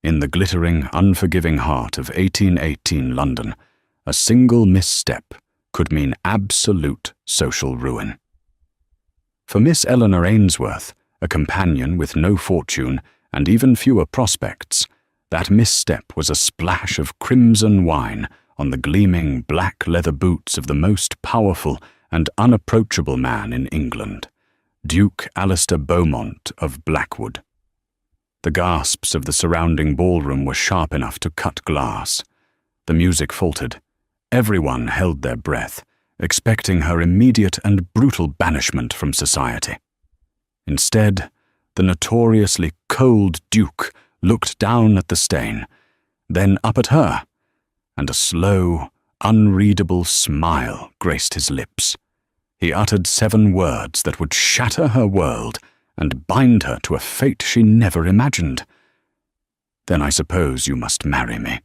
In the glittering, unforgiving heart of 1818 London, a single misstep could mean absolute social ruin. For Miss Eleanor Ainsworth, a companion with no fortune and even fewer prospects, that misstep was a splash of crimson wine on the gleaming black leather boots of the most powerful and unapproachable man in England, Duke Alistair Beaumont of Blackwood. The gasps of the surrounding ballroom were sharp enough to cut glass. The music faltered. Everyone held their breath, expecting her immediate and brutal banishment from society. Instead, the notoriously cold Duke looked down at the stain, then up at her, and a slow, unreadable smile graced his lips. He uttered 7 words that would shatter her world and bind her to a fate she never imagined. "Then I suppose you must marry me."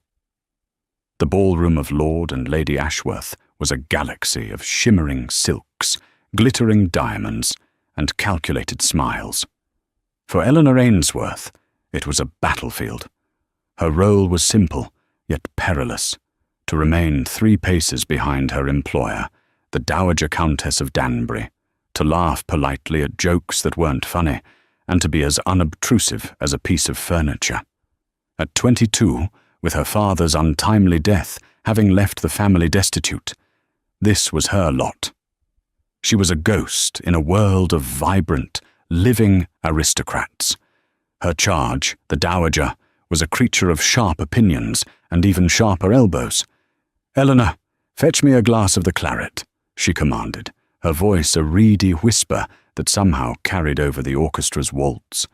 The ballroom of Lord and Lady Ashworth was a galaxy of shimmering silks, glittering diamonds, and calculated smiles. For Eleanor Ainsworth, it was a battlefield. Her role was simple, yet perilous: to remain 3 paces behind her employer, the Dowager Countess of Danbury, to laugh politely at jokes that weren't funny, and to be as unobtrusive as a piece of furniture. At 22, with her father's untimely death having left the family destitute, this was her lot. She was a ghost in a world of vibrant, living aristocrats. Her charge, the Dowager, was a creature of sharp opinions and even sharper elbows. "Eleanor, fetch me a glass of the claret," she commanded, her voice a reedy whisper that somehow carried over the orchestra's waltz.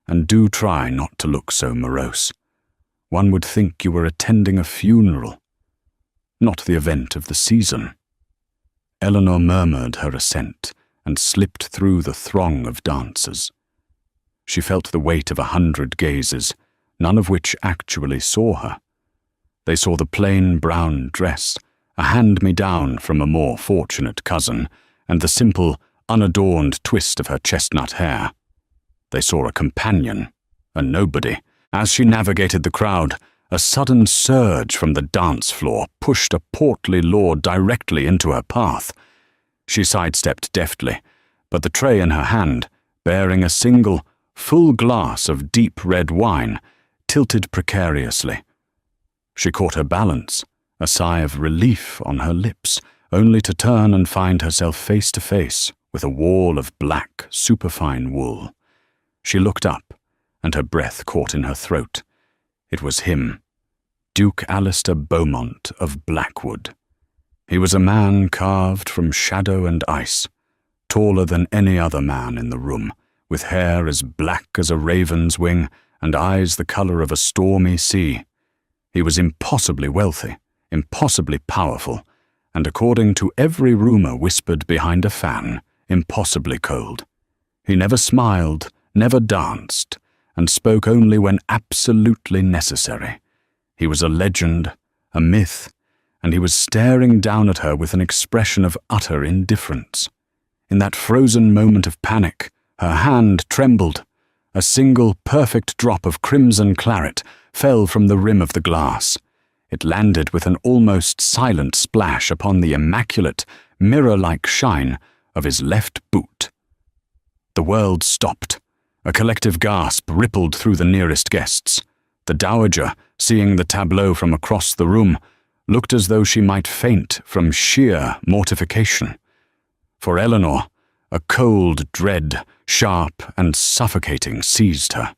"And do try not to look so morose. One would think you were attending a funeral, not the event of the season." Eleanor murmured her assent and slipped through the throng of dancers. She felt the weight of 100 gazes, none of which actually saw her. They saw the plain brown dress, a hand-me-down from a more fortunate cousin, and the simple, unadorned twist of her chestnut hair. They saw a companion, a nobody. As she navigated the crowd, a sudden surge from the dance floor pushed a portly lord directly into her path. She sidestepped deftly, but the tray in her hand, bearing a single, full glass of deep red wine, tilted precariously. She caught her balance, a sigh of relief on her lips, only to turn and find herself face to face with a wall of black, superfine wool. She looked up, and her breath caught in her throat. It was him, Duke Alistair Beaumont of Blackwood. He was a man carved from shadow and ice, taller than any other man in the room, with hair as black as a raven's wing and eyes the color of a stormy sea. He was impossibly wealthy, impossibly powerful, and according to every rumor whispered behind a fan, impossibly cold. He never smiled, never danced, and spoke only when absolutely necessary. He was a legend, a myth, and he was staring down at her with an expression of utter indifference. In that frozen moment of panic, her hand trembled. A single perfect drop of crimson claret fell from the rim of the glass. It landed with an almost silent splash upon the immaculate, mirror-like shine of his left boot. The world stopped. A collective gasp rippled through the nearest guests. The Dowager, seeing the tableau from across the room, looked as though she might faint from sheer mortification. For Eleanor, a cold dread, sharp and suffocating, seized her.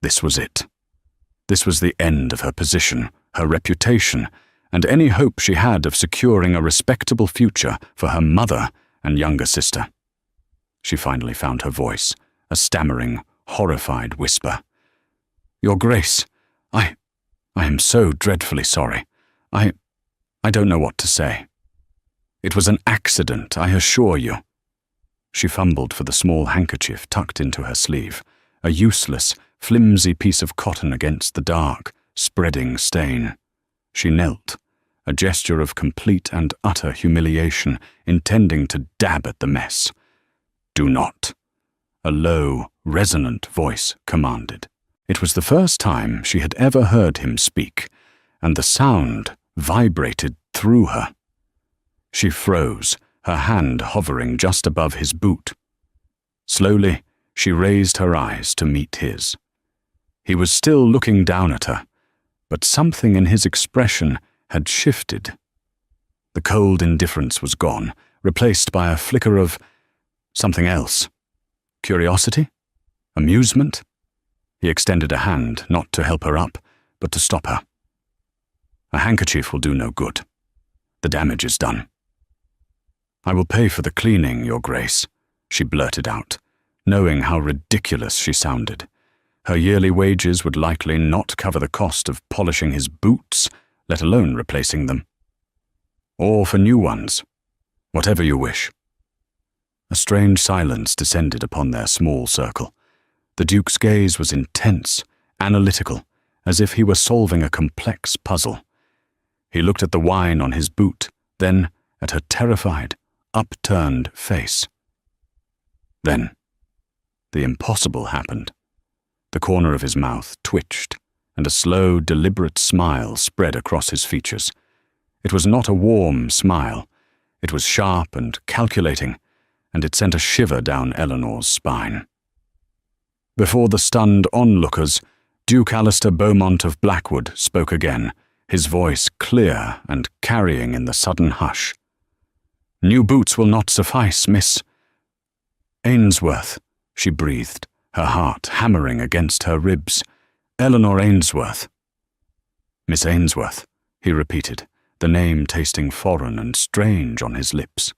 This was it. This was the end of her position, her reputation, and any hope she had of securing a respectable future for her mother and younger sister. She finally found her voice, a stammering, horrified whisper. "Your Grace, I am so dreadfully sorry. I don't know what to say. It was an accident, I assure you." She fumbled for the small handkerchief tucked into her sleeve, a useless, flimsy piece of cotton against the dark, spreading stain. She knelt, a gesture of complete and utter humiliation, intending to dab at the mess. "Do not," a low, resonant voice commanded. It was the first time she had ever heard him speak, and the sound vibrated through her. She froze, her hand hovering just above his boot. Slowly, she raised her eyes to meet his. He was still looking down at her, but something in his expression had shifted. The cold indifference was gone, replaced by a flicker of something else. Curiosity? Amusement? He extended a hand, not to help her up, but to stop her. A handkerchief will do no good. The damage is done. "I will pay for the cleaning, Your Grace," she blurted out, knowing how ridiculous she sounded. Her yearly wages would likely not cover the cost of polishing his boots, let alone replacing them. "Or for new ones. Whatever you wish." A strange silence descended upon their small circle. The Duke's gaze was intense, analytical, as if he were solving a complex puzzle. He looked at the wine on his boot, then at her terrified, upturned face. Then, the impossible happened. The corner of his mouth twitched, and a slow, deliberate smile spread across his features. It was not a warm smile. It was sharp and calculating, and it sent a shiver down Eleanor's spine. Before the stunned onlookers, Duke Alistair Beaumont of Blackwood spoke again, his voice clear and carrying in the sudden hush. "New boots will not suffice, Miss Ainsworth," she breathed, her heart hammering against her ribs. "Eleanor Ainsworth." "Miss Ainsworth," he repeated, the name tasting foreign and strange on his lips.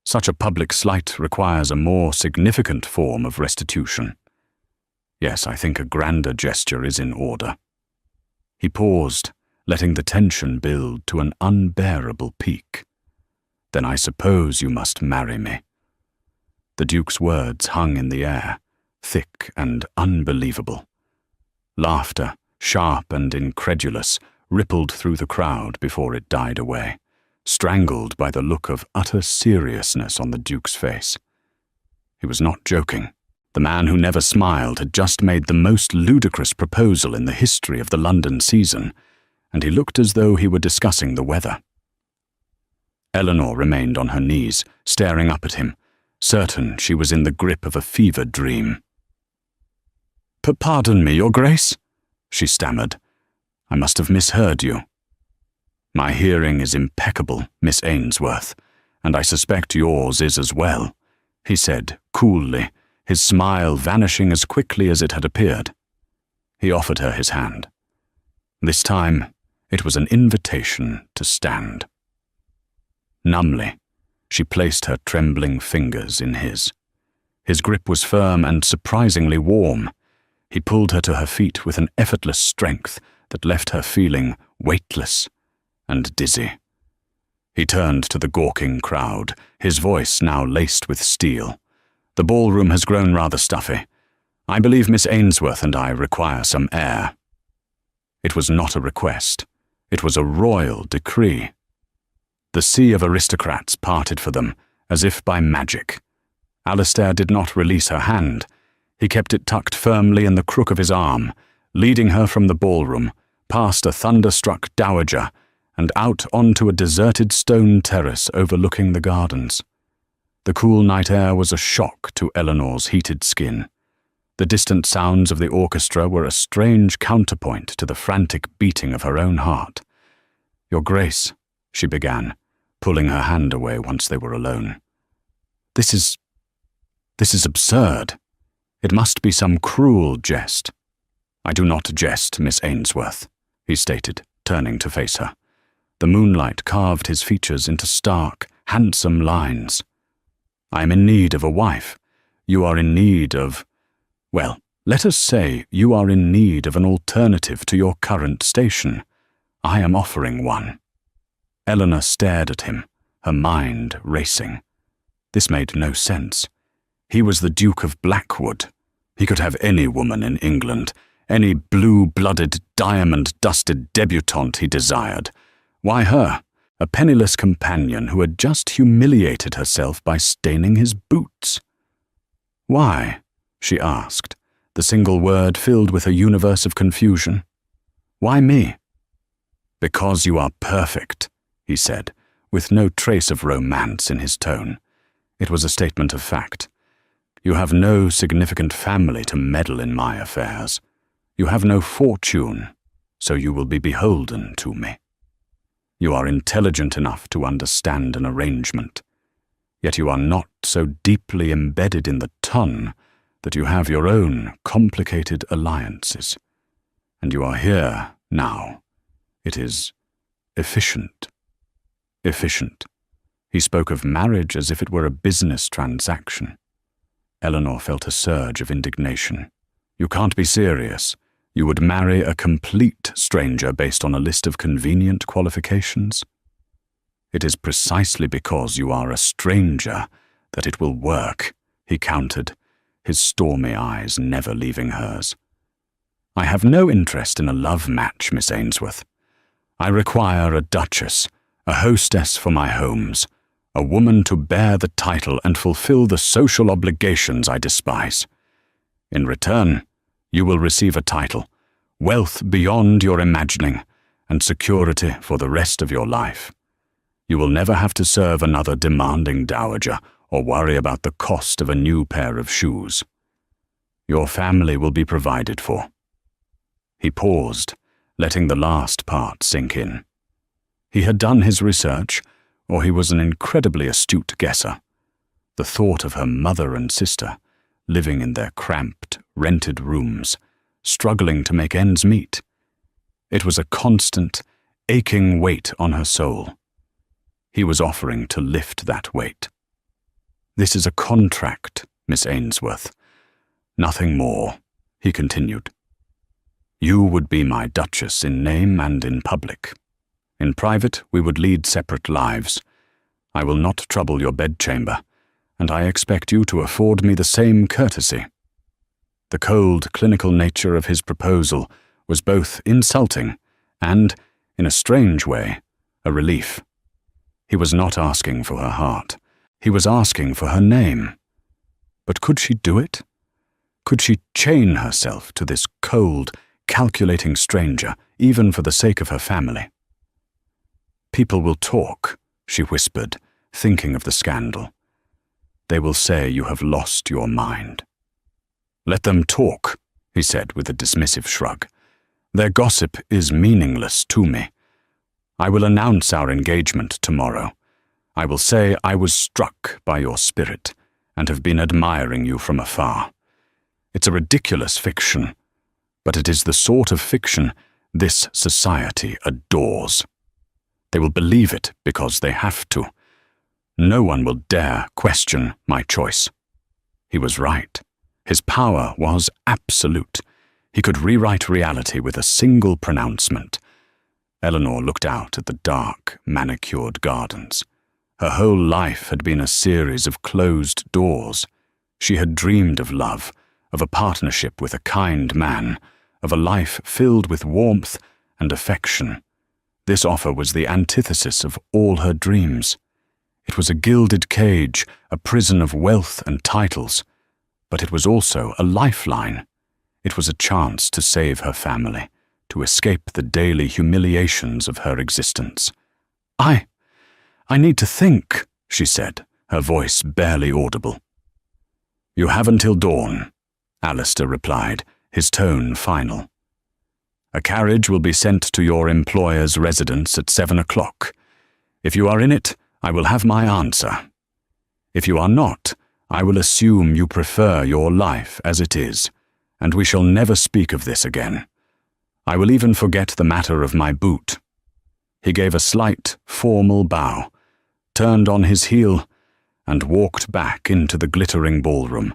"Such a public slight requires a more significant form of restitution. Yes, I think a grander gesture is in order." He paused, letting the tension build to an unbearable peak. "Then I suppose you must marry me." The Duke's words hung in the air, thick and unbelievable. Laughter, sharp and incredulous, rippled through the crowd before it died away, strangled by the look of utter seriousness on the Duke's face. He was not joking. The man who never smiled had just made the most ludicrous proposal in the history of the London season, and he looked as though he were discussing the weather. Eleanor remained on her knees, staring up at him, certain she was in the grip of a fever dream. "Pardon me, Your Grace," she stammered. "I must have misheard you." "My hearing is impeccable, Miss Ainsworth, and I suspect yours is as well," he said coolly, his smile vanishing as quickly as it had appeared. He offered her his hand. This time, it was an invitation to stand. Numbly, she placed her trembling fingers in his. His grip was firm and surprisingly warm. He pulled her to her feet with an effortless strength that left her feeling weightless and dizzy. He turned to the gawking crowd, his voice now laced with steel. "The ballroom has grown rather stuffy. I believe Miss Ainsworth and I require some air." It was not a request. It was a royal decree. The sea of aristocrats parted for them, as if by magic. Alistair did not release her hand. He kept it tucked firmly in the crook of his arm, leading her from the ballroom, past a thunderstruck dowager, and out onto a deserted stone terrace overlooking the gardens. The cool night air was a shock to Eleanor's heated skin. The distant sounds of the orchestra were a strange counterpoint to the frantic beating of her own heart. "Your Grace," she began, pulling her hand away once they were alone. This is absurd. It must be some cruel jest." "I do not jest, Miss Ainsworth," he stated, turning to face her. The moonlight carved his features into stark, handsome lines. "I am in need of a wife. You are in need of... well, let us say you are in need of an alternative to your current station. I am offering one." Eleanor stared at him, her mind racing. This made no sense. He was the Duke of Blackwood. He could have any woman in England, any blue-blooded, diamond-dusted debutante he desired. Why her? A penniless companion who had just humiliated herself by staining his boots. "Why?" she asked, the single word filled with a universe of confusion. "Why me?" "Because you are perfect," he said, with no trace of romance in his tone. It was a statement of fact. "You have no significant family to meddle in my affairs. You have no fortune, so you will be beholden to me. You are intelligent enough to understand an arrangement, yet you are not so deeply embedded in the ton that you have your own complicated alliances. And you are here now. It is efficient." Efficient. He spoke of marriage as if it were a business transaction. Eleanor felt a surge of indignation. "You can't be serious. You would marry a complete stranger based on a list of convenient qualifications? It is precisely because you are a stranger that it will work," he countered, his stormy eyes never leaving hers. "I have no interest in a love match, Miss Ainsworth. I require a duchess, a hostess for my homes, a woman to bear the title and fulfill the social obligations I despise. In return, you will receive a title, wealth beyond your imagining, and security for the rest of your life. You will never have to serve another demanding dowager or worry about the cost of a new pair of shoes. Your family will be provided for." He paused, letting the last part sink in. He had done his research, or he was an incredibly astute guesser. The thought of her mother and sister, living in their cramped, rented rooms, struggling to make ends meet. It was a constant, aching weight on her soul. He was offering to lift that weight. "This is a contract, Miss Ainsworth. Nothing more," he continued. "You would be my duchess in name and in public. In private, we would lead separate lives. I will not trouble your bedchamber, and I expect you to afford me the same courtesy." The cold, clinical nature of his proposal was both insulting and, in a strange way, a relief. He was not asking for her heart. He was asking for her name. But could she do it? Could she chain herself to this cold, calculating stranger, even for the sake of her family? "People will talk," she whispered, thinking of the scandal. "They will say you have lost your mind." "Let them talk," he said with a dismissive shrug. "Their gossip is meaningless to me. I will announce our engagement tomorrow. I will say I was struck by your spirit and have been admiring you from afar. It's a ridiculous fiction, but it is the sort of fiction this society adores. They will believe it because they have to. No one will dare question my choice." He was right. His power was absolute. He could rewrite reality with a single pronouncement. Eleanor looked out at the dark, manicured gardens. Her whole life had been a series of closed doors. She had dreamed of love, of a partnership with a kind man, of a life filled with warmth and affection. This offer was the antithesis of all her dreams. It was a gilded cage, a prison of wealth and titles, but it was also a lifeline. It was a chance to save her family, to escape the daily humiliations of her existence. I need to think," she said, her voice barely audible. "You have until dawn," Alistair replied, his tone final. "A carriage will be sent to your employer's residence at 7 o'clock. If you are in it, I will have my answer. If you are not, I will assume you prefer your life as it is, and we shall never speak of this again. I will even forget the matter of my boot." He gave a slight, formal bow, turned on his heel, and walked back into the glittering ballroom,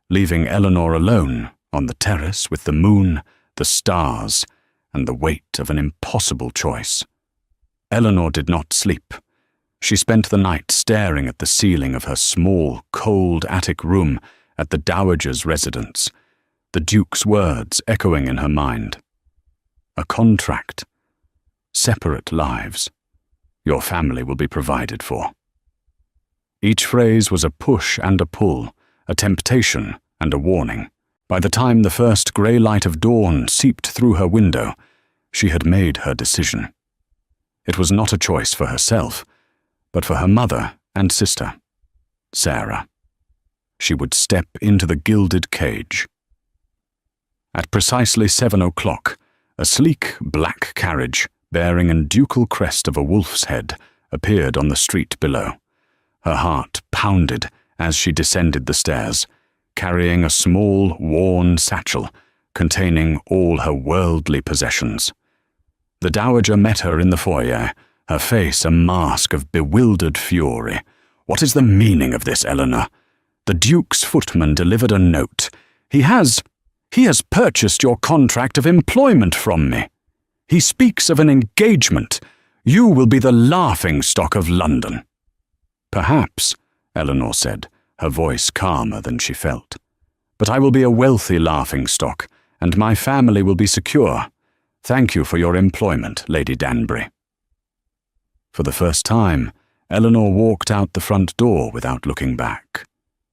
leaving Eleanor alone on the terrace with the moon, the stars, and the weight of an impossible choice. Eleanor did not sleep. She spent the night staring at the ceiling of her small, cold attic room at the dowager's residence, the Duke's words echoing in her mind. A contract. Separate lives. Your family will be provided for. Each phrase was a push and a pull, a temptation and a warning, By the time the first grey light of dawn seeped through her window, she had made her decision. It was not a choice for herself, but for her mother and sister, Sarah. She would step into the gilded cage. At precisely 7 o'clock, a sleek black carriage bearing a ducal crest of a wolf's head appeared on the street below. Her heart pounded as she descended the stairs, carrying a small, worn satchel containing all her worldly possessions. The dowager met her in the foyer, her face a mask of bewildered fury. "What is the meaning of this, Eleanor? The Duke's footman delivered a note. He has purchased your contract of employment from me. He speaks of an engagement. You will be the laughingstock of London." "Perhaps," Eleanor said, her voice calmer than she felt. "But I will be a wealthy laughingstock, and my family will be secure. Thank you for your employment, Lady Danbury." For the first time, Eleanor walked out the front door without looking back.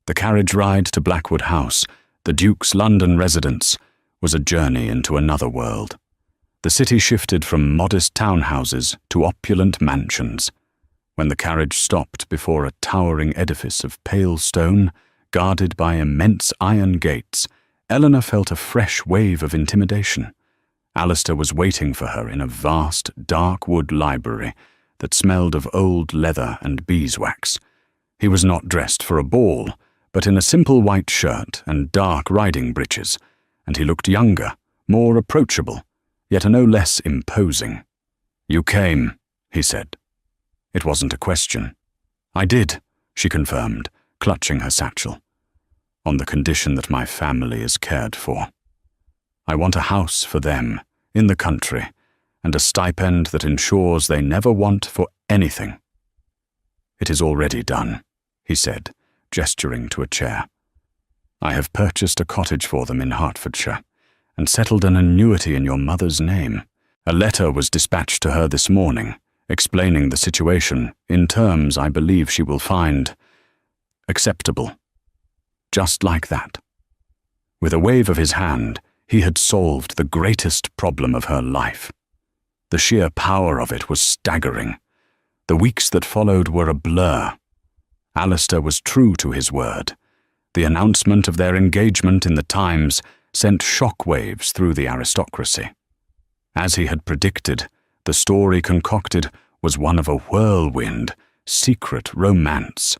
The carriage ride to Blackwood House, the Duke's London residence, was a journey into another world. The city shifted from modest townhouses to opulent mansions. When the carriage stopped before a towering edifice of pale stone, guarded by immense iron gates, Eleanor felt a fresh wave of intimidation. Alistair was waiting for her in a vast, dark wood library that smelled of old leather and beeswax. He was not dressed for a ball, but in a simple white shirt and dark riding breeches, and he looked younger, more approachable, yet no less imposing. "You came," he said. It wasn't a question. "I did," she confirmed, clutching her satchel. "On the condition that my family is cared for. I want a house for them, in the country, and a stipend that ensures they never want for anything." "It is already done," he said, gesturing to a chair. "I have purchased a cottage for them in Hertfordshire, and settled an annuity in your mother's name. A letter was dispatched to her this morning, explaining the situation in terms I believe she will find acceptable." Just like that. With a wave of his hand, he had solved the greatest problem of her life. The sheer power of it was staggering. The weeks that followed were a blur. Alistair was true to his word. The announcement of their engagement in the Times sent shockwaves through the aristocracy. As he had predicted, the story concocted was one of a whirlwind, secret romance.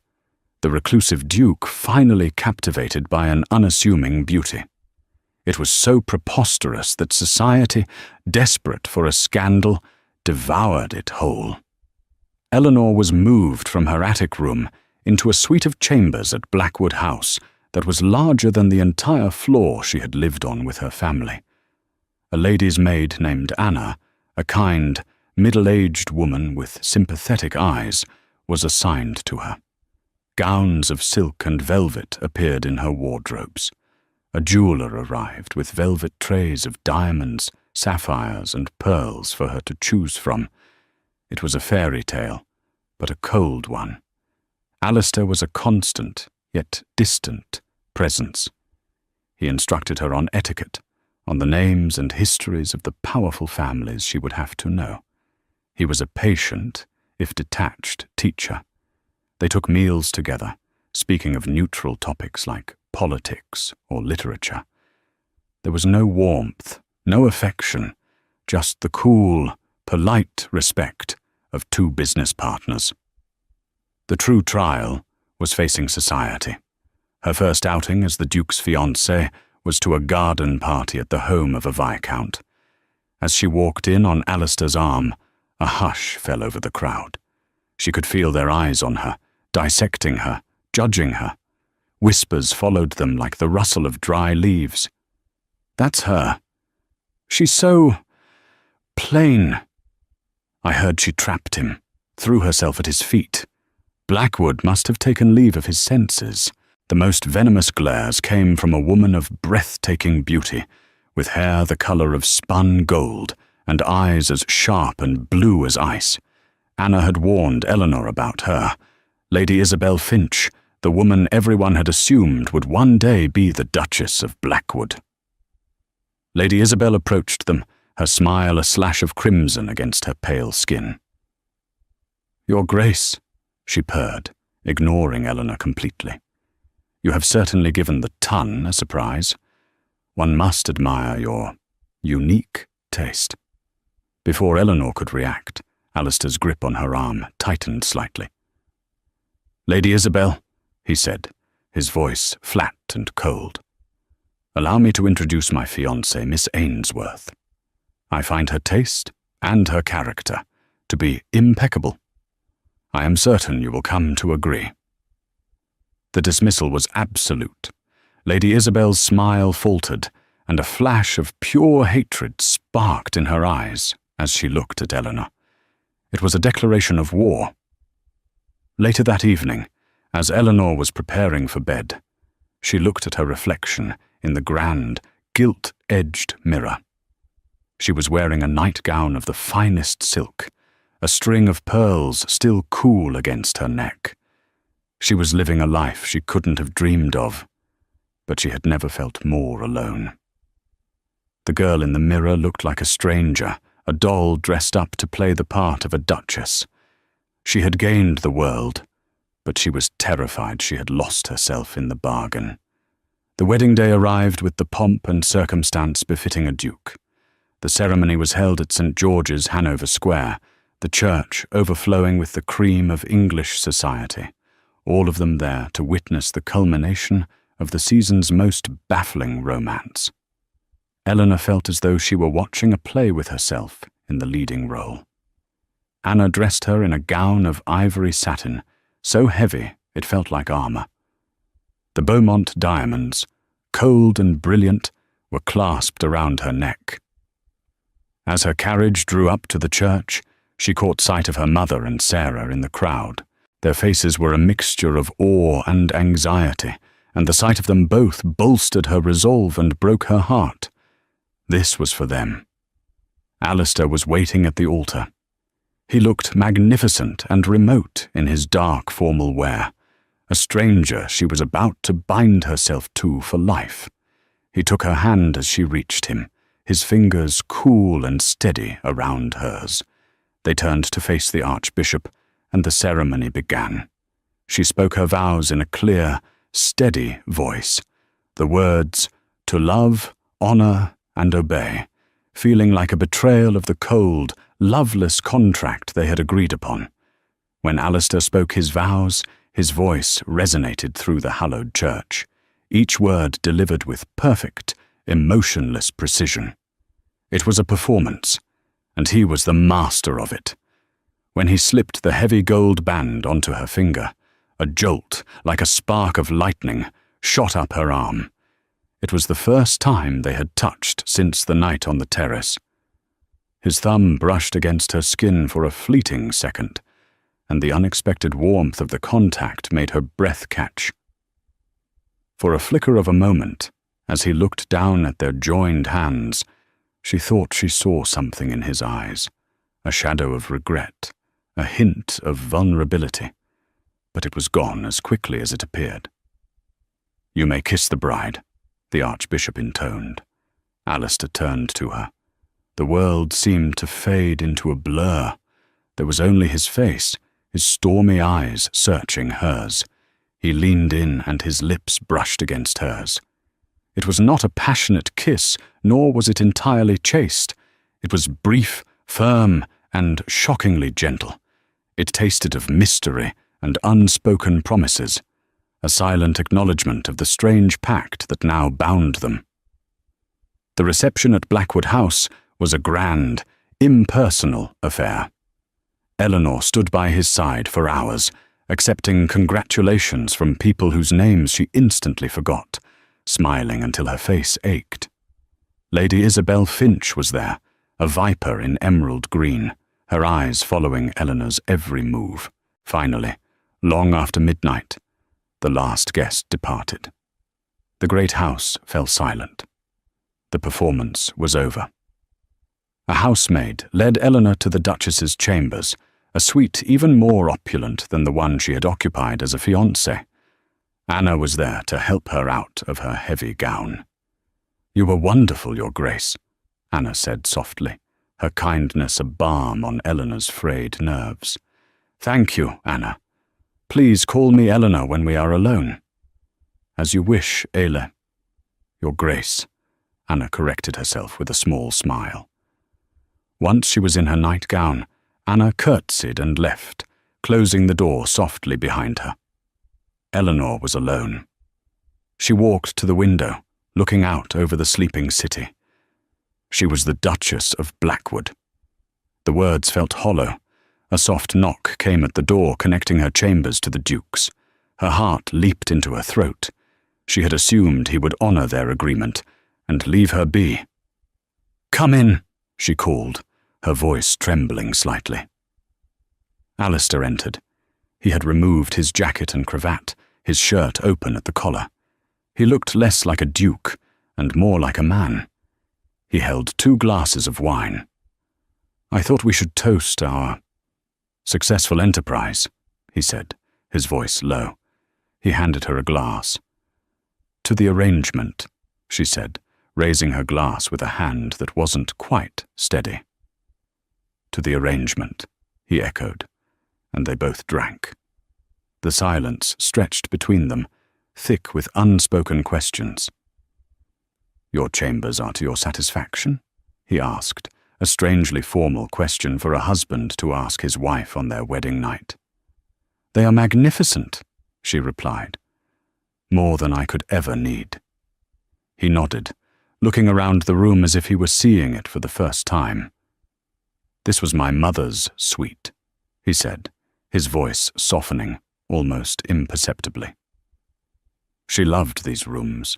The reclusive Duke finally captivated by an unassuming beauty. It was so preposterous that society, desperate for a scandal, devoured it whole. Eleanor was moved from her attic room into a suite of chambers at Blackwood House that was larger than the entire floor she had lived on with her family. A lady's maid named Anna, a kind, middle-aged woman with sympathetic eyes, was assigned to her. Gowns of silk and velvet appeared in her wardrobes. A jeweller arrived with velvet trays of diamonds, sapphires, and pearls for her to choose from. It was a fairy tale, but a cold one. Alistair was a constant, yet distant, presence. He instructed her on etiquette, on the names and histories of the powerful families she would have to know. He was a patient, if detached, teacher. They took meals together, speaking of neutral topics like politics or literature. There was no warmth, no affection, just the cool, polite respect of two business partners. The true trial was facing society. Her first outing as the Duke's fiancée was to a garden party at the home of a viscount. As she walked in on Alistair's arm, a hush fell over the crowd. She could feel their eyes on her, dissecting her, judging her. Whispers followed them like the rustle of dry leaves. "That's her. She's so plain." I heard she trapped him, threw herself at his feet. Blackwood must have taken leave of his senses. The most venomous glares came from a woman of breathtaking beauty, with hair the colour of spun gold and eyes as sharp and blue as ice. Anna had warned Eleanor about her. Lady Isabel Finch, the woman everyone had assumed would one day be the Duchess of Blackwood. Lady Isabel approached them, her smile a slash of crimson against her pale skin. "Your Grace," she purred, ignoring Eleanor completely. "You have certainly given the ton a surprise. One must admire your unique taste." Before Eleanor could react, Alistair's grip on her arm tightened slightly. "Lady Isabel," he said, his voice flat and cold, "allow me to introduce my fiancée, Miss Ainsworth. I find her taste and her character to be impeccable. I am certain you will come to agree." The dismissal was absolute. Lady Isabel's smile faltered, and a flash of pure hatred sparked in her eyes as she looked at Eleanor. It was a declaration of war. Later that evening, as Eleanor was preparing for bed, she looked at her reflection in the grand, gilt-edged mirror. She was wearing a nightgown of the finest silk, a string of pearls still cool against her neck. She was living a life she couldn't have dreamed of, but she had never felt more alone. The girl in the mirror looked like a stranger, a doll dressed up to play the part of a duchess. She had gained the world, but she was terrified she had lost herself in the bargain. The wedding day arrived with the pomp and circumstance befitting a duke. The ceremony was held at St. George's, Hanover Square, the church overflowing with the cream of English society, all of them there to witness the culmination of the season's most baffling romance. Eleanor felt as though she were watching a play with herself in the leading role. Anna dressed her in a gown of ivory satin, so heavy it felt like armor. The Beaumont diamonds, cold and brilliant, were clasped around her neck. As her carriage drew up to the church, she caught sight of her mother and Sarah in the crowd. Their faces were a mixture of awe and anxiety, and the sight of them both bolstered her resolve and broke her heart. This was for them. Alistair was waiting at the altar. He looked magnificent and remote in his dark formal wear, a stranger she was about to bind herself to for life. He took her hand as she reached him, his fingers cool and steady around hers. They turned to face the Archbishop, and the ceremony began. She spoke her vows in a clear, steady voice, the words, "to love, honor, and obey," feeling like a betrayal of the cold, loveless contract they had agreed upon. When Alistair spoke his vows, his voice resonated through the hallowed church, each word delivered with perfect, emotionless precision. It was a performance, and he was the master of it. When he slipped the heavy gold band onto her finger, a jolt, like a spark of lightning, shot up her arm. It was the first time they had touched since the night on the terrace. His thumb brushed against her skin for a fleeting second, and the unexpected warmth of the contact made her breath catch. For a flicker of a moment, as he looked down at their joined hands, she thought she saw something in his eyes, a shadow of regret, a hint of vulnerability, but it was gone as quickly as it appeared. "You may kiss the bride," the Archbishop intoned. Alistair turned to her. The world seemed to fade into a blur. There was only his face, his stormy eyes searching hers. He leaned in and his lips brushed against hers. It was not a passionate kiss, nor was it entirely chaste. It was brief, firm, and shockingly gentle. It tasted of mystery and unspoken promises, a silent acknowledgement of the strange pact that now bound them. The reception at Blackwood House was a grand, impersonal affair. Eleanor stood by his side for hours, accepting congratulations from people whose names she instantly forgot, smiling until her face ached. Lady Isabel Finch was there, a viper in emerald green, her eyes following Eleanor's every move. Finally, long after midnight, the last guest departed. The great house fell silent. The performance was over. A housemaid led Eleanor to the Duchess's chambers, a suite even more opulent than the one she had occupied as a fiancée. Anna was there to help her out of her heavy gown. "You were wonderful, Your Grace," Anna said softly, her kindness a balm on Eleanor's frayed nerves. "Thank you, Anna. Please call me Eleanor when we are alone." "As you wish, Aile." "Your Grace," Anna corrected herself with a small smile. Once she was in her nightgown, Anna curtsied and left, closing the door softly behind her. Eleanor was alone. She walked to the window, looking out over the sleeping city. She was the Duchess of Blackwood. The words felt hollow. A soft knock came at the door connecting her chambers to the Duke's. Her heart leaped into her throat. She had assumed he would honor their agreement and leave her be. "Come in," she called, her voice trembling slightly. Alistair entered. He had removed his jacket and cravat, his shirt open at the collar. He looked less like a duke and more like a man. He held 2 glasses of wine. "I thought we should toast our successful enterprise," he said, his voice low. He handed her a glass. "To the arrangement," she said, raising her glass with a hand that wasn't quite steady. "To the arrangement," he echoed, and they both drank. The silence stretched between them, thick with unspoken questions. "Your chambers are to your satisfaction?" he asked, a strangely formal question for a husband to ask his wife on their wedding night. "They are magnificent," she replied. "More than I could ever need." He nodded, looking around the room as if he were seeing it for the first time. "This was my mother's suite," he said, his voice softening, almost imperceptibly. She loved these rooms.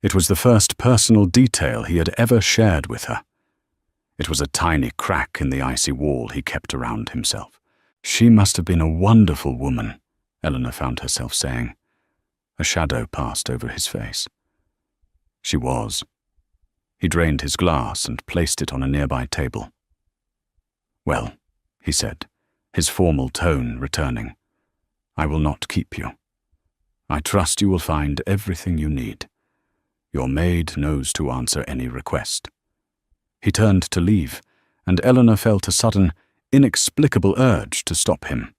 It was the first personal detail he had ever shared with her. It was a tiny crack in the icy wall he kept around himself. "She must have been a wonderful woman," Eleanor found herself saying. A shadow passed over his face. "She was." He drained his glass and placed it on a nearby table. "Well," he said, his formal tone returning, "I will not keep you. I trust you will find everything you need. Your maid knows to answer any request." He turned to leave, and Eleanor felt a sudden, inexplicable urge to stop him.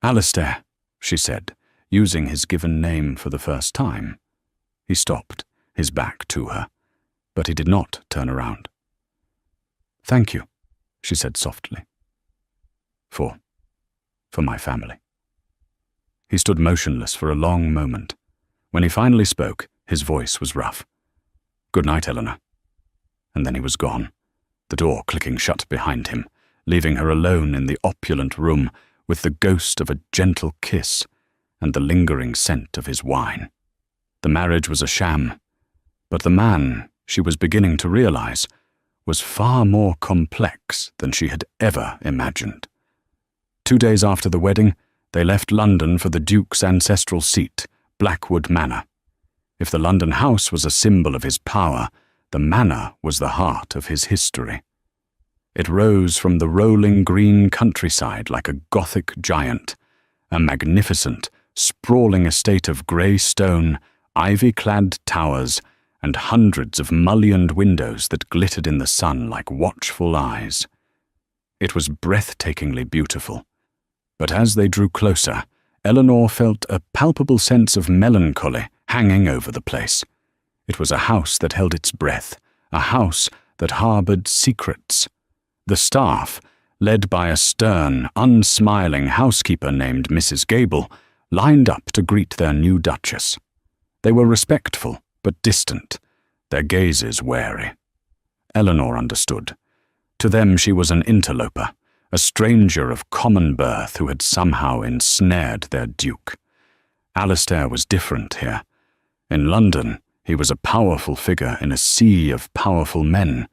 "Alistair," she said, using his given name for the first time. He stopped, his back to her, but he did not turn around. "Thank you," she said softly. For my family." He stood motionless for a long moment. When he finally spoke, his voice was rough. "Good night, Eleanor." And then he was gone, the door clicking shut behind him, leaving her alone in the opulent room with the ghost of a gentle kiss and the lingering scent of his wine. The marriage was a sham, but the man, she was beginning to realize, was far more complex than she had ever imagined. 2 days after the wedding, they left London for the Duke's ancestral seat, Blackwood Manor. If the London house was a symbol of his power, the manor was the heart of his history. It rose from the rolling green countryside like a Gothic giant, a magnificent, sprawling estate of grey stone, ivy-clad towers, and hundreds of mullioned windows that glittered in the sun like watchful eyes. It was breathtakingly beautiful. But as they drew closer, Eleanor felt a palpable sense of melancholy hanging over the place. It was a house that held its breath, a house that harbored secrets. The staff, led by a stern, unsmiling housekeeper named Mrs. Gable, lined up to greet their new Duchess. They were respectful, but distant, their gazes wary. Eleanor understood. To them she was an interloper, a stranger of common birth who had somehow ensnared their duke. Alistair was different here. In London, he was a powerful figure in a sea of powerful men.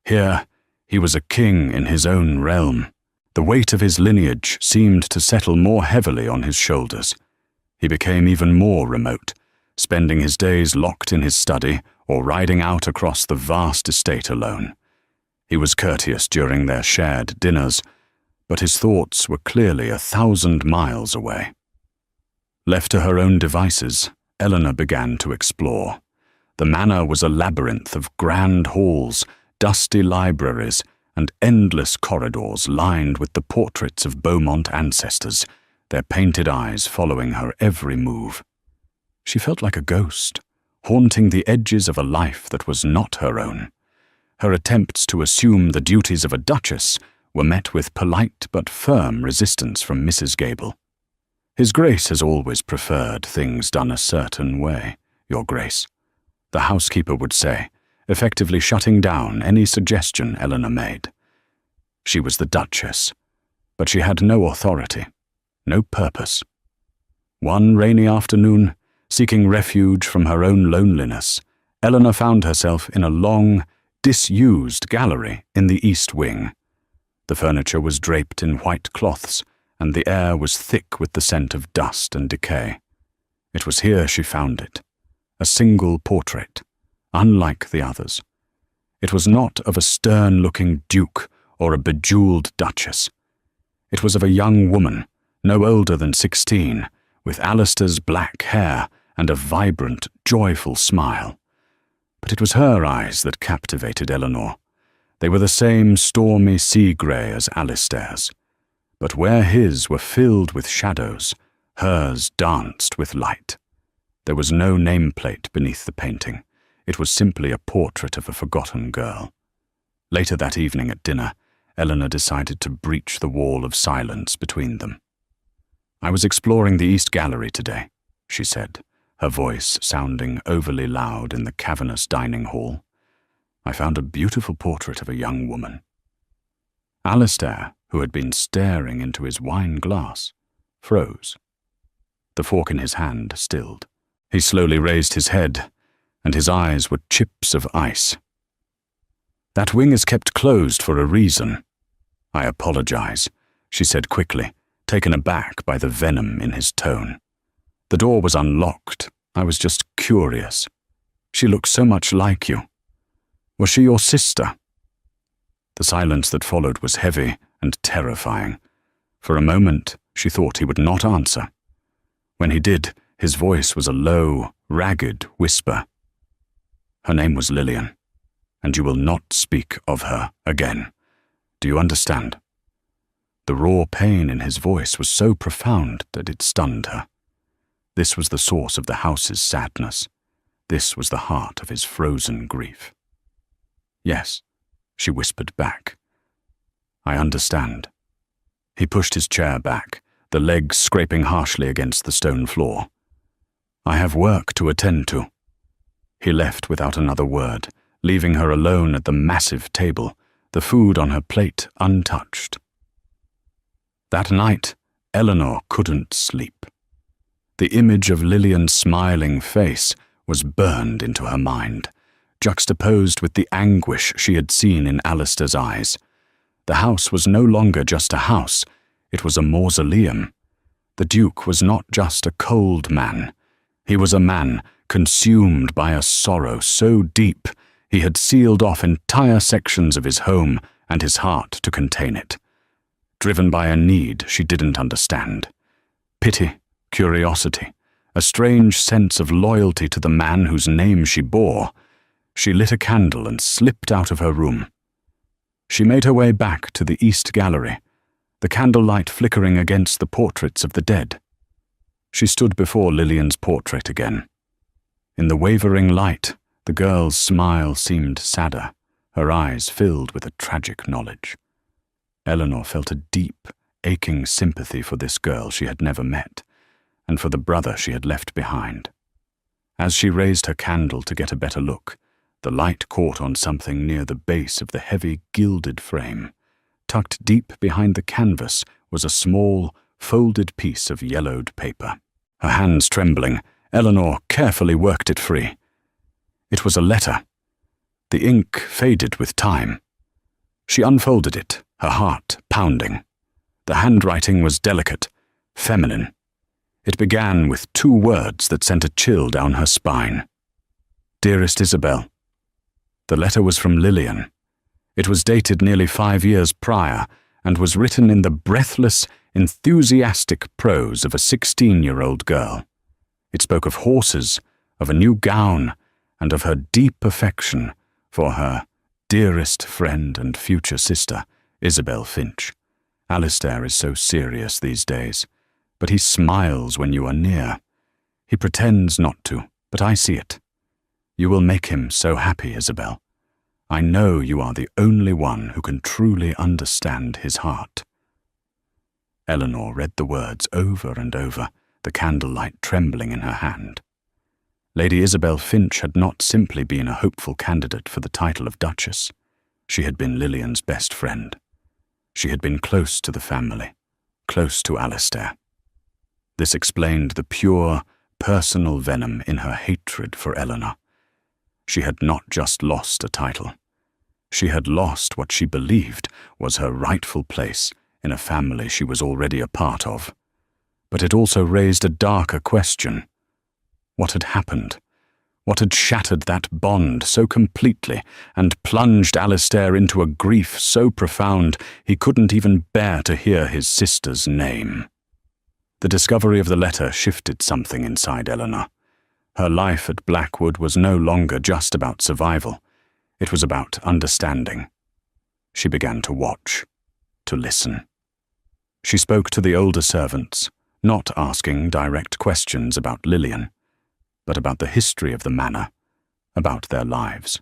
Here, he was a king in his own realm. The weight of his lineage seemed to settle more heavily on his shoulders. He became even more remote, spending his days locked in his study or riding out across the vast estate alone. He was courteous during their shared dinners, but his thoughts were clearly 1,000 miles away. Left to her own devices, Eleanor began to explore. The manor was a labyrinth of grand halls, dusty libraries, and endless corridors lined with the portraits of Beaumont ancestors, their painted eyes following her every move. She felt like a ghost, haunting the edges of a life that was not her own. Her attempts to assume the duties of a duchess were met with polite but firm resistance from Mrs. Gable. "His Grace has always preferred things done a certain way, Your Grace," the housekeeper would say, effectively shutting down any suggestion Eleanor made. She was the Duchess, but she had no authority, no purpose. One rainy afternoon, seeking refuge from her own loneliness, Eleanor found herself in a long, disused gallery in the East Wing. The furniture was draped in white cloths, and the air was thick with the scent of dust and decay. It was here she found it, a single portrait, unlike the others. It was not of a stern-looking duke or a bejeweled duchess. It was of a young woman, no older than 16, with Alistair's black hair and a vibrant, joyful smile. But it was her eyes that captivated Eleanor. They were the same stormy sea grey as Alistair's. But where his were filled with shadows, hers danced with light. There was no nameplate beneath the painting. It was simply a portrait of a forgotten girl. Later that evening at dinner, Eleanor decided to breach the wall of silence between them. "I was exploring the East Gallery today," she said, her voice sounding overly loud in the cavernous dining hall. "I found a beautiful portrait of a young woman." Alistair, who had been staring into his wine glass, froze. The fork in his hand stilled. He slowly raised his head, and his eyes were chips of ice. "That wing is kept closed for a reason." "I apologize," she said quickly, taken aback by the venom in his tone. "The door was unlocked. I was just curious. She looked so much like you. Was she your sister?" The silence that followed was heavy and terrifying. For a moment, she thought he would not answer. When he did, his voice was a low, ragged whisper. "Her name was Lillian, and you will not speak of her again. Do you understand?" The raw pain in his voice was so profound that it stunned her. This was the source of the house's sadness. This was the heart of his frozen grief. "Yes," she whispered back. "I understand." He pushed his chair back, the legs scraping harshly against the stone floor. "I have work to attend to." He left without another word, leaving her alone at the massive table, the food on her plate untouched. That night, Eleanor couldn't sleep. The image of Lillian's smiling face was burned into her mind, juxtaposed with the anguish she had seen in Alistair's eyes. The house was no longer just a house, it was a mausoleum. The Duke was not just a cold man. He was a man consumed by a sorrow so deep he had sealed off entire sections of his home and his heart to contain it. Driven by a need she didn't understand. Pity, curiosity, a strange sense of loyalty to the man whose name she bore. She lit a candle and slipped out of her room. She made her way back to the East Gallery, the candlelight flickering against the portraits of the dead. She stood before Lillian's portrait again. In the wavering light, the girl's smile seemed sadder, her eyes filled with a tragic knowledge. Eleanor felt a deep, aching sympathy for this girl she had never met, and for the brother she had left behind. As she raised her candle to get a better look, the light caught on something near the base of the heavy, gilded frame. Tucked deep behind the canvas was a small, folded piece of yellowed paper. Her hands trembling, Eleanor carefully worked it free. It was a letter. The ink faded with time. She unfolded it, her heart pounding. The handwriting was delicate, feminine. It began with 2 words that sent a chill down her spine. "Dearest Isabel." The letter was from Lillian. It was dated nearly 5 years prior and was written in the breathless, enthusiastic prose of a 16-year-old girl. It spoke of horses, of a new gown, and of her deep affection for her dearest friend and future sister, Isabel Finch. Alistair is so serious these days, but he smiles when you are near. He pretends not to, but I see it. You will make him so happy, Isabel. I know you are the only one who can truly understand his heart. Eleanor read the words over and over, the candlelight trembling in her hand. Lady Isabel Finch had not simply been a hopeful candidate for the title of Duchess. She had been Lilian's best friend. She had been close to the family, close to Alistair. This explained the pure, personal venom in her hatred for Eleanor. She had not just lost a title. She had lost what she believed was her rightful place in a family she was already a part of. But it also raised a darker question. What had happened? What had shattered that bond so completely and plunged Alistair into a grief so profound he couldn't even bear to hear his sister's name? The discovery of the letter shifted something inside Eleanor. Her life at Blackwood was no longer just about survival. It was about understanding. She began to watch, to listen. She spoke to the older servants, not asking direct questions about Lilian, but about the history of the manor, about their lives.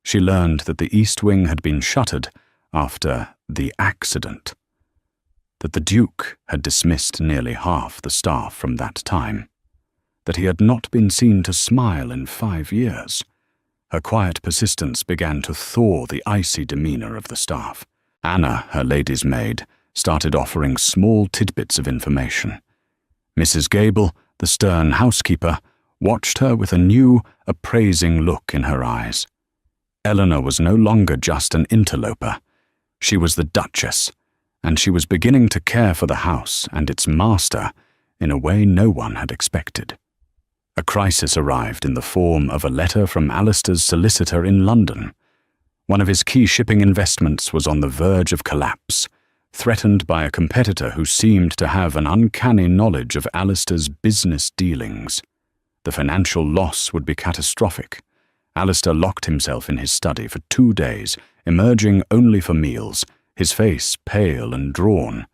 She learned that the East Wing had been shuttered after the accident, that the Duke had dismissed nearly half the staff from that time, that he had not been seen to smile in 5 years. Her quiet persistence began to thaw the icy demeanour of the staff. Anna, her lady's maid, started offering small tidbits of information. Mrs. Gable, the stern housekeeper, watched her with a new, appraising look in her eyes. Eleanor was no longer just an interloper. She was the Duchess, and she was beginning to care for the house and its master in a way no one had expected. A crisis arrived in the form of a letter from Alistair's solicitor in London. One of his key shipping investments was on the verge of collapse, threatened by a competitor who seemed to have an uncanny knowledge of Alistair's business dealings. The financial loss would be catastrophic. Alistair locked himself in his study for 2 days, emerging only for meals, his face pale and drawn.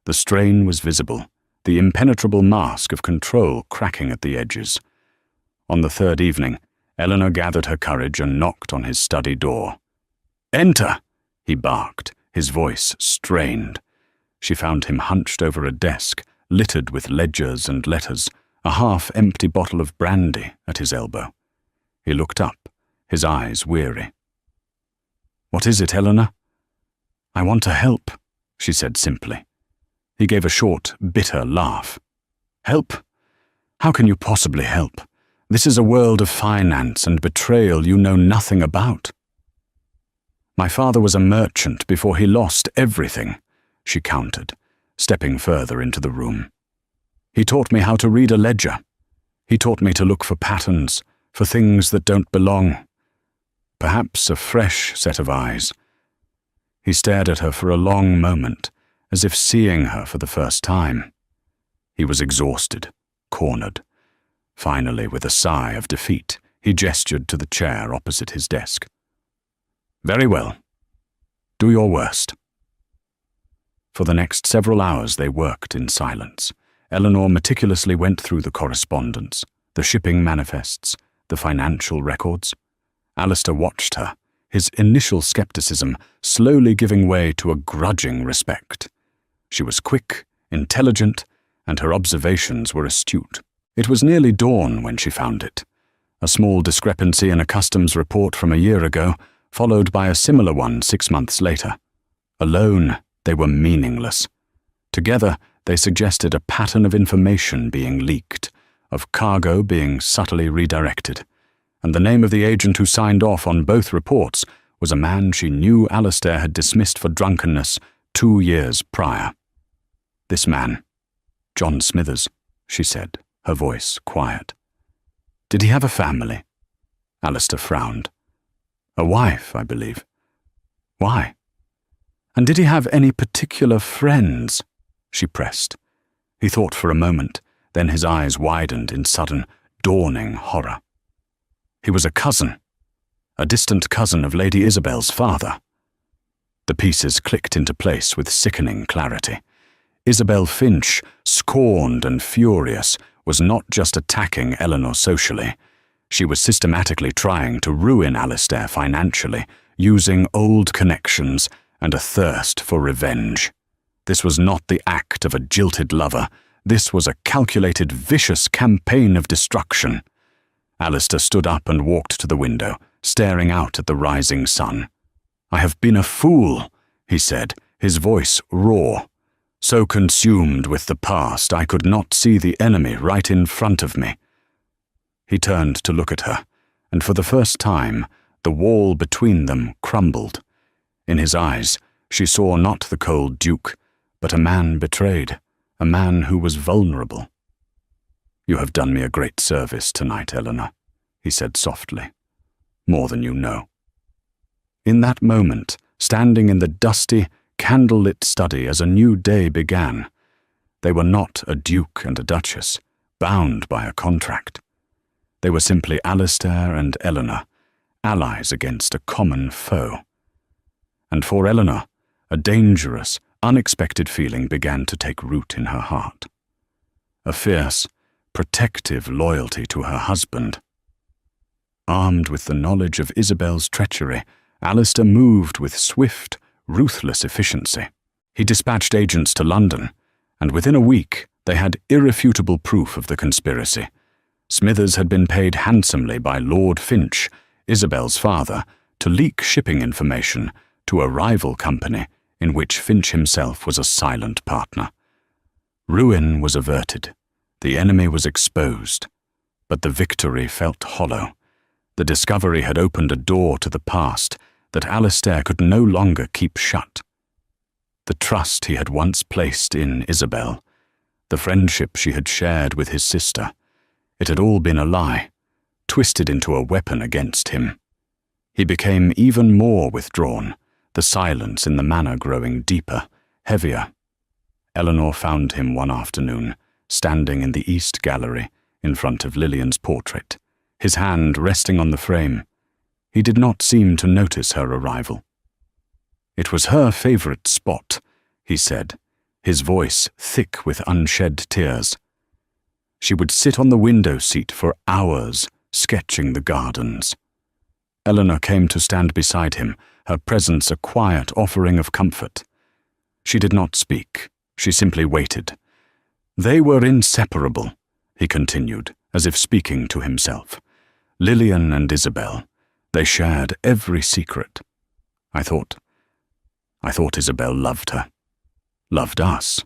The strain was visible, the impenetrable mask of control cracking at the edges. On the 3rd evening, Eleanor gathered her courage and knocked on his study door. "Enter!" he barked, his voice strained. She found him hunched over a desk, littered with ledgers and letters, a half-empty bottle of brandy at his elbow. He looked up, his eyes weary. "What is it, Eleanor?" "I want to help," she said simply. He gave a short, bitter laugh. "Help? How can you possibly help? This is a world of finance and betrayal you know nothing about." "My father was a merchant before he lost everything," she countered, stepping further into the room. "He taught me how to read a ledger. He taught me to look for patterns, for things that don't belong. Perhaps a fresh set of eyes." He stared at her for a long moment, as if seeing her for the first time. He was exhausted, cornered. Finally, with a sigh of defeat, he gestured to the chair opposite his desk. "Very well. Do your worst." For the next several hours they worked in silence. Eleanor meticulously went through the correspondence, the shipping manifests, the financial records. Alistair watched her, his initial skepticism slowly giving way to a grudging respect. She was quick, intelligent, and her observations were astute. It was nearly dawn when she found it. A small discrepancy in a customs report from a year ago, followed by a similar one 6 months later. Alone, they were meaningless. Together, they suggested a pattern of information being leaked, of cargo being subtly redirected, and the name of the agent who signed off on both reports was a man she knew Alistair had dismissed for drunkenness 2 years prior. "This man, John Smithers," she said, her voice quiet. "Did he have a family?" Alistair frowned. "A wife, I believe." "Why? And did he have any particular friends?" she pressed. He thought for a moment, then his eyes widened in sudden, dawning horror. He was a cousin, a distant cousin of Lady Isabel's father. The pieces clicked into place with sickening clarity. Isabel Finch, scorned and furious, was not just attacking Eleanor socially. She was systematically trying to ruin Alistair financially, using old connections and a thirst for revenge. This was not the act of a jilted lover. This was a calculated, vicious campaign of destruction. Alistair stood up and walked to the window, staring out at the rising sun. "I have been a fool," he said, his voice raw. "So consumed with the past, I could not see the enemy right in front of me." He turned to look at her, and for the first time, the wall between them crumbled. In his eyes, she saw not the cold Duke, but a man betrayed, a man who was vulnerable. "You have done me a great service tonight, Eleanor," he said softly. "More than you know." In that moment, standing in the dusty, candle-lit study as a new day began, they were not a duke and a duchess, bound by a contract. They were simply Alistair and Eleanor, allies against a common foe. And for Eleanor, a dangerous, unexpected feeling began to take root in her heart. A fierce, protective loyalty to her husband. Armed with the knowledge of Isabel's treachery, Alistair moved with swift, ruthless efficiency. He dispatched agents to London, and within a week they had irrefutable proof of the conspiracy. Smithers had been paid handsomely by Lord Finch, Isabel's father, to leak shipping information to a rival company in which Finch himself was a silent partner. Ruin was averted. The enemy was exposed. But the victory felt hollow. The discovery had opened a door to the past that Alistair could no longer keep shut. The trust he had once placed in Isabel, the friendship she had shared with his sister, it had all been a lie, twisted into a weapon against him. He became even more withdrawn, the silence in the manor growing deeper, heavier. Eleanor found him one afternoon, standing in the East Gallery, in front of Lillian's portrait, his hand resting on the frame. He did not seem to notice her arrival. "It was her favorite spot," he said, his voice thick with unshed tears. She would sit on the window seat for hours, sketching the gardens. Eleanor came to stand beside him, her presence a quiet offering of comfort. She did not speak. She simply waited. "They were inseparable," he continued, as if speaking to himself. "Lillian and Isabel. They shared every secret. I thought Isabel loved her. Loved us."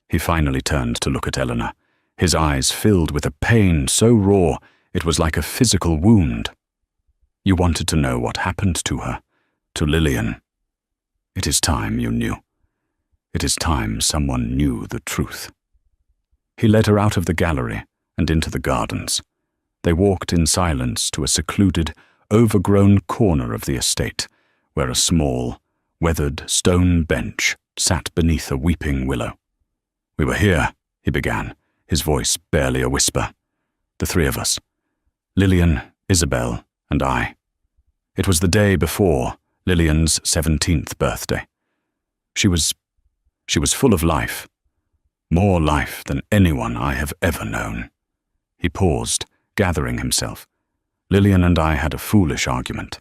He finally turned to look at Eleanor, his eyes filled with a pain so raw it was like a physical wound. "You wanted to know what happened to her, to Lillian. It is time you knew. It is time someone knew the truth." He led her out of the gallery and into the gardens. They walked in silence to a secluded, overgrown corner of the estate, where a small, weathered stone bench sat beneath a weeping willow. "We were here," he began, his voice barely a whisper. "The three of us. Lillian, Isabel, and I. It was the day before Lillian's 17th birthday. She was full of life. More life than anyone I have ever known." He paused, gathering himself. "Lillian and I had a foolish argument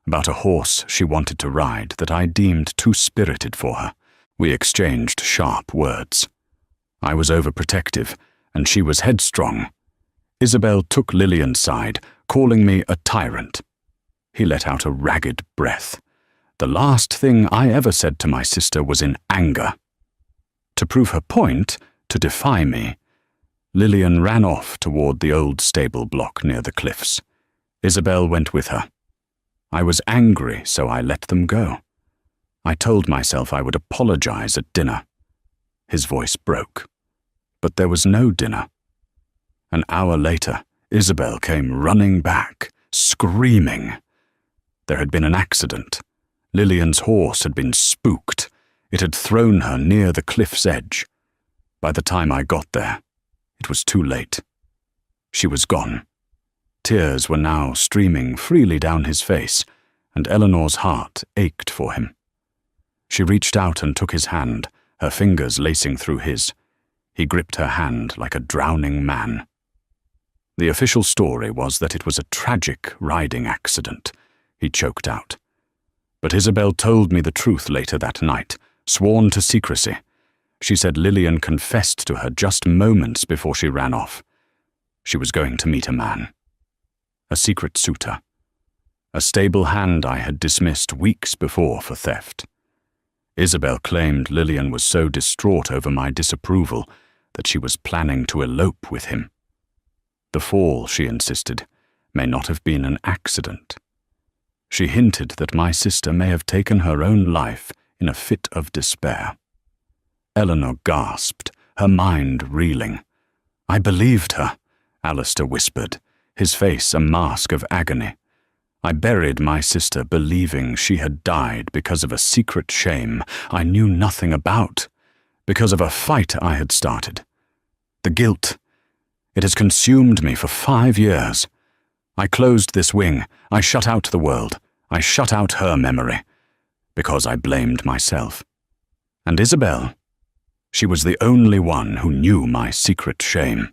about a horse she wanted to ride that I deemed too spirited for her. We exchanged sharp words. I was overprotective, and she was headstrong. Isabel took Lillian's side, calling me a tyrant." He let out a ragged breath. "The last thing I ever said to my sister was in anger. To prove her point, to defy me, Lillian ran off toward the old stable block near the cliffs. Isabel went with her. I was angry, so I let them go. I told myself I would apologize at dinner." His voice broke. But there was no dinner. An hour later, Isabel came running back, screaming. There had been an accident. Lillian's horse had been spooked. It had thrown her near the cliff's edge. By the time I got there, it was too late. She was gone. Tears were now streaming freely down his face, and Eleanor's heart ached for him. She reached out and took his hand, her fingers lacing through his. He gripped her hand like a drowning man. The official story was that it was a tragic riding accident, he choked out. But Isabel told me the truth later that night, sworn to secrecy. She said Lillian confessed to her just moments before she ran off. She was going to meet a man. A secret suitor. A stable hand I had dismissed weeks before for theft. Isabel claimed Lillian was so distraught over my disapproval that she was planning to elope with him. The fall, she insisted, may not have been an accident. She hinted that my sister may have taken her own life in a fit of despair. Eleanor gasped, her mind reeling. I believed her, Alistair whispered, his face a mask of agony. I buried my sister believing she had died because of a secret shame I knew nothing about, because of a fight I had started. The guilt, it has consumed me for 5 years. I closed this wing, I shut out the world, I shut out her memory, because I blamed myself. And Isabel, she was the only one who knew my secret shame.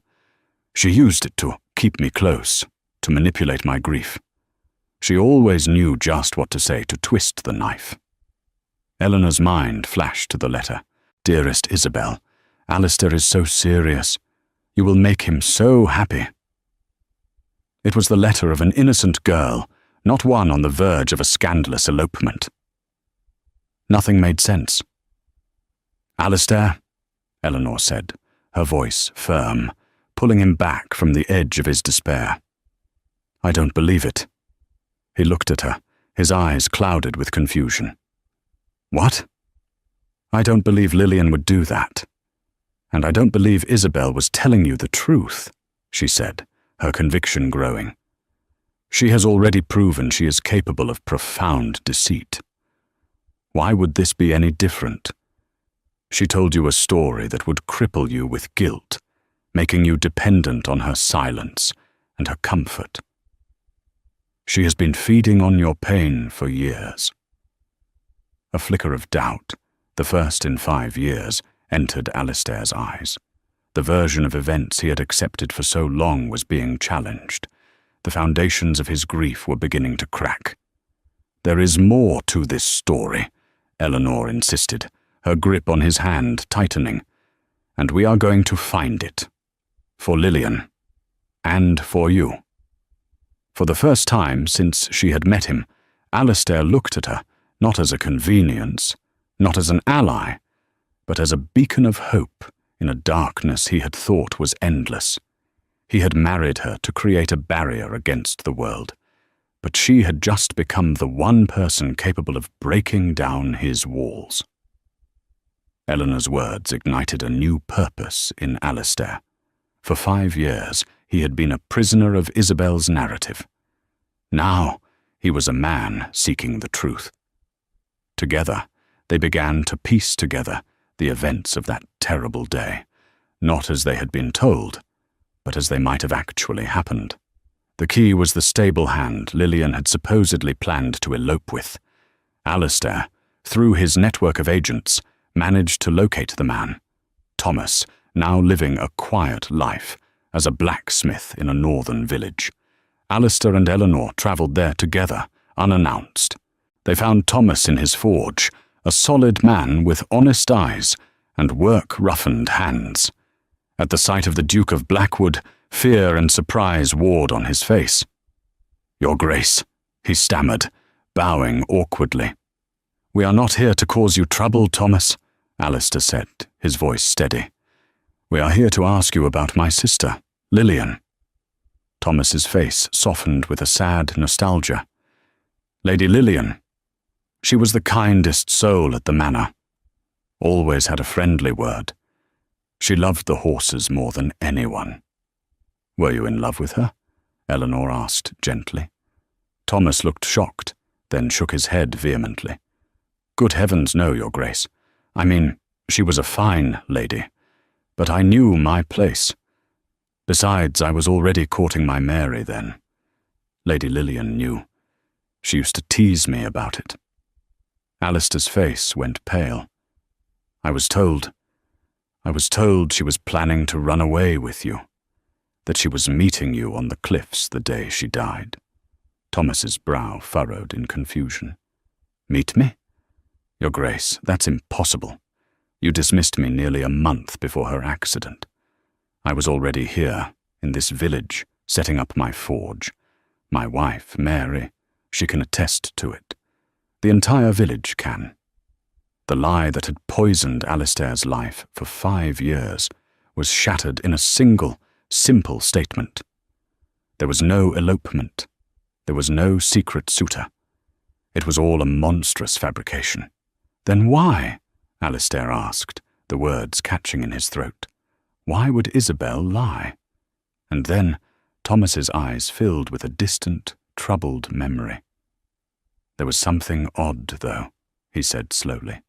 She used it to keep me close, to manipulate my grief. She always knew just what to say to twist the knife. Eleanor's mind flashed to the letter. Dearest Isabel, Alistair is so serious. You will make him so happy. It was the letter of an innocent girl, not one on the verge of a scandalous elopement. Nothing made sense. Alistair, Eleanor said, her voice firm, pulling him back from the edge of his despair. I don't believe it. He looked at her, his eyes clouded with confusion. What? I don't believe Lillian would do that. And I don't believe Isabel was telling you the truth, she said, her conviction growing. She has already proven she is capable of profound deceit. Why would this be any different? She told you a story that would cripple you with guilt, making you dependent on her silence and her comfort. She has been feeding on your pain for years. A flicker of doubt, the first in 5 years, entered Alistair's eyes. The version of events he had accepted for so long was being challenged. The foundations of his grief were beginning to crack. There is more to this story, Eleanor insisted, her grip on his hand tightening. And we are going to find it. For Lillian. And for you. For the first time since she had met him, Alistair looked at her, not as a convenience, not as an ally, but as a beacon of hope in a darkness he had thought was endless. He had married her to create a barrier against the world, but she had just become the one person capable of breaking down his walls. Eleanor's words ignited a new purpose in Alistair. For 5 years, he had been a prisoner of Isabel's narrative. Now, he was a man seeking the truth. Together, they began to piece together the events of that terrible day, not as they had been told, but as they might have actually happened. The key was the stable hand Lillian had supposedly planned to elope with. Alistair, through his network of agents, managed to locate the man. Thomas, now living a quiet life as a blacksmith in a northern village. Alistair and Eleanor travelled there together, unannounced. They found Thomas in his forge, a solid man with honest eyes and work-roughened hands. At the sight of the Duke of Blackwood, fear and surprise warred on his face. Your Grace, he stammered, bowing awkwardly. We are not here to cause you trouble, Thomas, Alistair said, his voice steady. We are here to ask you about my sister, Lillian. Thomas's face softened with a sad nostalgia. Lady Lillian. She was the kindest soul at the manor. Always had a friendly word. She loved the horses more than anyone. Were you in love with her? Eleanor asked gently. Thomas looked shocked, then shook his head vehemently. Good heavens, no, Your Grace. I mean, she was a fine lady. But I knew my place. Besides, I was already courting my Mary then. Lady Lillian knew. She used to tease me about it. Alistair's face went pale. I was told she was planning to run away with you, that she was meeting you on the cliffs the day she died. Thomas's brow furrowed in confusion. Meet me? Your Grace, that's impossible. You dismissed me nearly a month before her accident. I was already here, in this village, setting up my forge. My wife, Mary, she can attest to it. The entire village can. The lie that had poisoned Alistair's life for 5 years was shattered in a single, simple statement. There was no elopement. There was no secret suitor. It was all a monstrous fabrication. Then why? Alistair asked, the words catching in his throat. Why would Isabel lie? And then Thomas's eyes filled with a distant, troubled memory. There was something odd, though, he said slowly.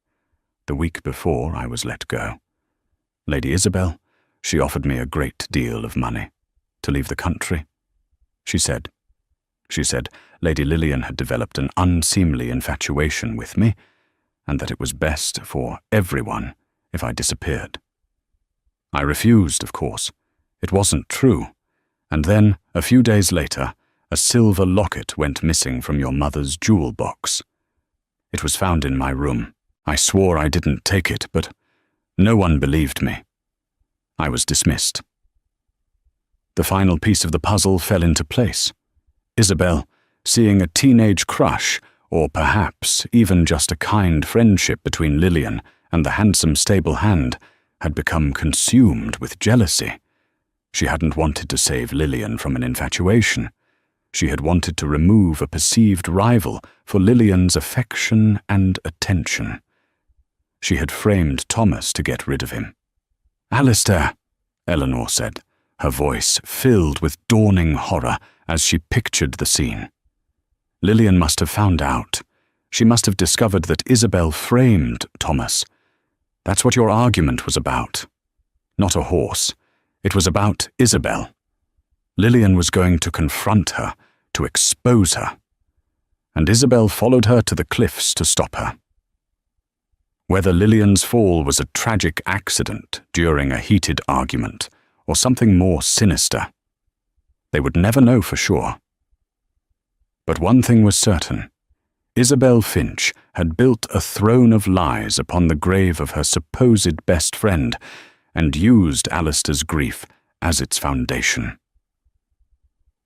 The week before I was let go. Lady Isabel, she offered me a great deal of money. To leave the country. She said Lady Lillian had developed an unseemly infatuation with me, and that it was best for everyone if I disappeared. I refused, of course. It wasn't true. And then, a few days later, a silver locket went missing from your mother's jewel box. It was found in my room. I swore I didn't take it, but no one believed me. I was dismissed. The final piece of the puzzle fell into place. Isabel, seeing a teenage crush, or perhaps even just a kind friendship between Lillian and the handsome stable hand, had become consumed with jealousy. She hadn't wanted to save Lillian from an infatuation. She had wanted to remove a perceived rival for Lillian's affection and attention. She had framed Thomas to get rid of him. Alistair, Eleanor said, her voice filled with dawning horror as she pictured the scene. Lillian must have found out. She must have discovered that Isabel framed Thomas. That's what your argument was about. Not a horse. It was about Isabel. Lillian was going to confront her, to expose her. And Isabel followed her to the cliffs to stop her. Whether Lillian's fall was a tragic accident during a heated argument, or something more sinister, they would never know for sure. But one thing was certain. Isabel Finch had built a throne of lies upon the grave of her supposed best friend and used Alistair's grief as its foundation.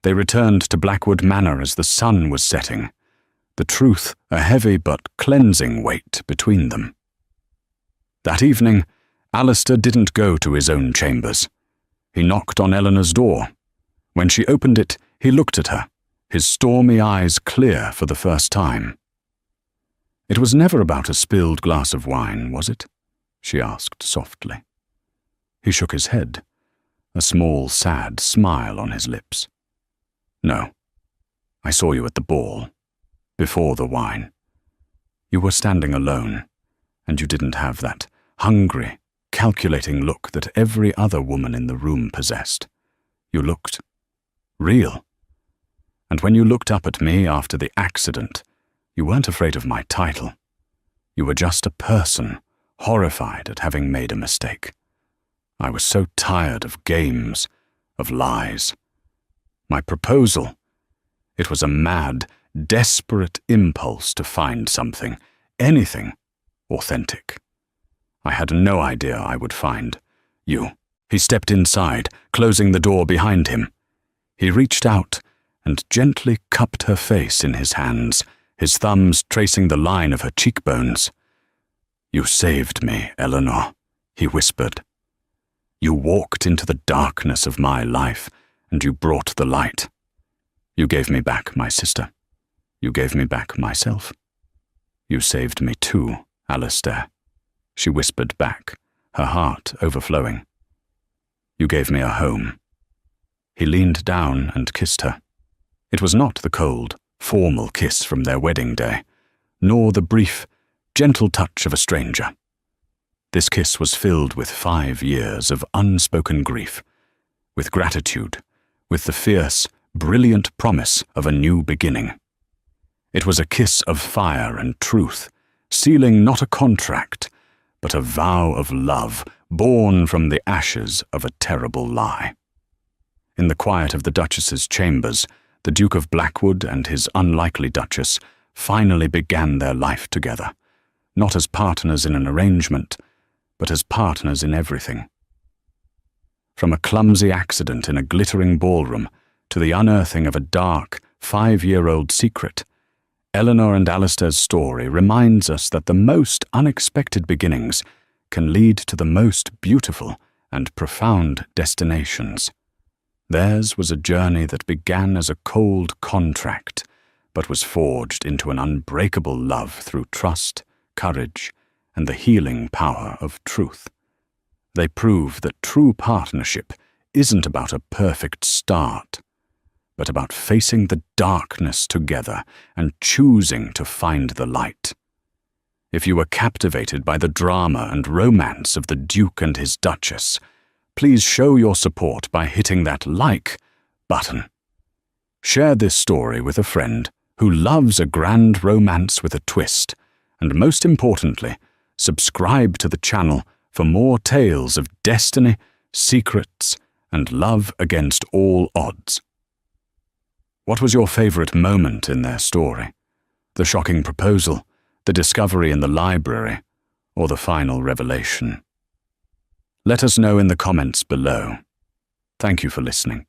They returned to Blackwood Manor as the sun was setting, the truth a heavy but cleansing weight between them. That evening, Alistair didn't go to his own chambers. He knocked on Eleanor's door. When she opened it, he looked at her, his stormy eyes clear for the first time. It was never about a spilled glass of wine, was it? She asked softly. He shook his head, a small, sad smile on his lips. No, I saw you at the ball, before the wine. You were standing alone, and you didn't have that hungry, calculating look that every other woman in the room possessed. You looked real. And when you looked up at me after the accident, you weren't afraid of my title. You were just a person, horrified at having made a mistake. I was so tired of games, of lies. My proposal, it was a mad, desperate impulse to find something, anything, authentic. I had no idea I would find you. He stepped inside, closing the door behind him. He reached out and gently cupped her face in his hands, his thumbs tracing the line of her cheekbones. You saved me, Eleanor, he whispered. You walked into the darkness of my life, and you brought the light. You gave me back my sister. You gave me back myself. You saved me too, Alistair, she whispered back, her heart overflowing. You gave me a home. He leaned down and kissed her. It was not the cold, formal kiss from their wedding day, nor the brief, gentle touch of a stranger. This kiss was filled with 5 years of unspoken grief, with gratitude, with the fierce, brilliant promise of a new beginning. It was a kiss of fire and truth, sealing not a contract, but a vow of love born from the ashes of a terrible lie. In the quiet of the Duchess's chambers, the Duke of Blackwood and his unlikely Duchess finally began their life together, not as partners in an arrangement, but as partners in everything. From a clumsy accident in a glittering ballroom to the unearthing of a dark, 5-year-old secret, Eleanor and Alistair's story reminds us that the most unexpected beginnings can lead to the most beautiful and profound destinations. Theirs was a journey that began as a cold contract, but was forged into an unbreakable love through trust, courage, and the healing power of truth. They prove that true partnership isn't about a perfect start, but about facing the darkness together and choosing to find the light. If you were captivated by the drama and romance of the Duke and his Duchess, please show your support by hitting that like button. Share this story with a friend who loves a grand romance with a twist, and most importantly, subscribe to the channel for more tales of destiny, secrets, and love against all odds. What was your favorite moment in their story? The shocking proposal, the discovery in the library, or the final revelation? Let us know in the comments below. Thank you for listening.